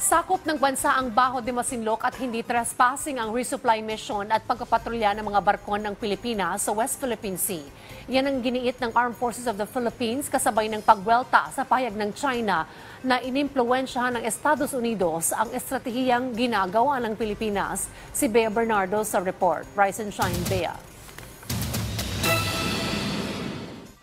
Sakop ng bansa ang Baho de Masinloc at hindi trespassing ang resupply mission at pagpapatrolya ng mga barko ng Pilipinas sa West Philippine Sea. Yan ang giniit ng Armed Forces of the Philippines kasabay ng pagwelta sa pahayag ng China na inimpluwensyahan ng Estados Unidos ang estratehiyang ginagawa ng Pilipinas. Si Bea Bernardo sa report. Rise and shine, Bea.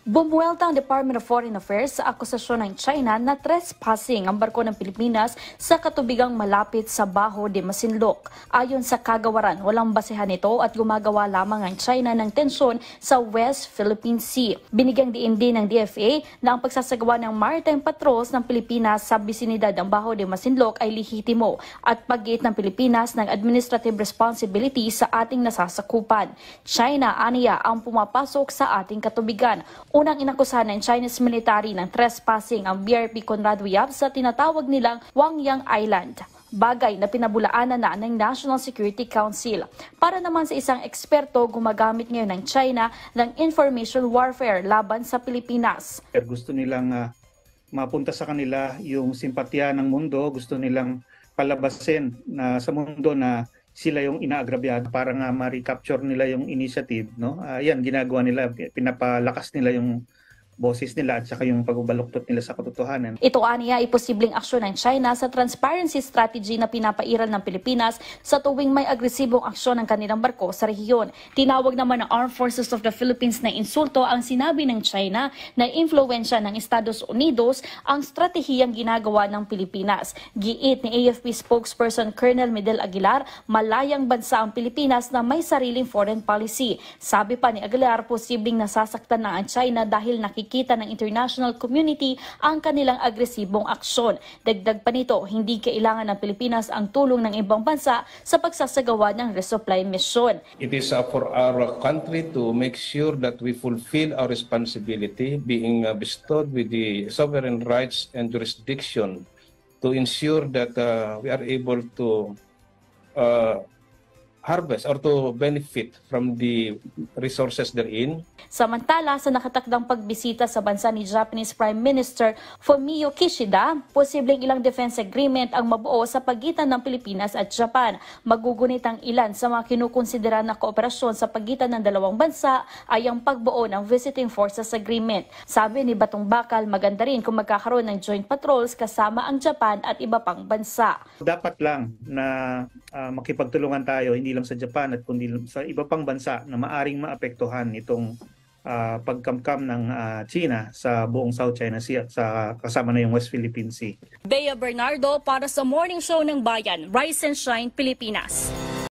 Bumuelta ang Department of Foreign Affairs sa akusasyon ng China na trespassing ang barko ng Pilipinas sa katubigang malapit sa Baho de Masinloc. Ayon sa kagawaran, walang basehan nito at gumagawa lamang ang China ng tensyon sa West Philippine Sea. Binigyang diin din ng DFA na ang pagsasagawa ng maritime patrols ng Pilipinas sa bisinidad ng Baho de Masinloc ay lehitimo at pag-iit ng Pilipinas ng administrative responsibility sa ating nasasakupan. China, aniya, ang pumapasok sa ating katubigan. Unang inakusahan ng Chinese military ng trespassing ang BRP Conrado Yap sa tinatawag nilang Wangyang Island. Bagay na pinabulaanan na ng National Security Council. Para naman sa isang eksperto, gumagamit ngayon ng China ng information warfare laban sa Pilipinas. Gusto nilang mapunta sa kanila yung simpatya ng mundo, gusto nilang palabasin na sa mundo na sila yung inaagrabyado para nga ma-recapture nila yung initiative, no? Yan ginagawa nila, pinapalakas nila yung boses nila at saka yung pagbabaluktot nila sa katotohanan. Ito aniya ay posibleng aksyon ng China sa transparency strategy na pinapairal ng Pilipinas sa tuwing may agresibong aksyon ng kanilang barko sa rehiyon. Tinawag naman ng Armed Forces of the Philippines na insulto ang sinabi ng China na impluwensya ng Estados Unidos ang stratehiyang ginagawa ng Pilipinas. Giit ni AFP spokesperson Colonel Medel Aguilar, malayang bansa ang Pilipinas na may sariling foreign policy. Sabi pa ni Aguilar, posibleng nasasaktan na ang China dahil nakikita ng international community ang kanilang agresibong aksyon. Dagdag pa nito, hindi kailangan ng Pilipinas ang tulong ng ibang bansa sa pagsasagawa ng resupply mission. It is for our country to make sure that we fulfill our responsibility being bestowed with the sovereign rights and jurisdiction to ensure that we are able to harvest or to benefit from the resources therein. Samantala, sa nakatakdang pagbisita sa bansa ni Japanese Prime Minister Fumio Kishida, posibleng ilang defense agreement ang mabuo sa pagitan ng Pilipinas at Japan. Magugunit ang ilan sa mga kinukonsidera na kooperasyon sa pagitan ng dalawang bansa ay ang pagbuo ng Visiting Forces Agreement. Sabi ni Batong Bakal, maganda rin kung magkakaroon ng joint patrols kasama ang Japan at iba pang bansa. Dapat lang na makipagtulungan tayo, hindi lang sa Japan at kundi sa iba pang bansa na maaring maapektuhan itong pagkamkam ng China sa buong South China Sea at sa kasama na yung West Philippine Sea. Bea Bernardo para sa Morning Show ng Bayan, Rise and Shine, Pilipinas.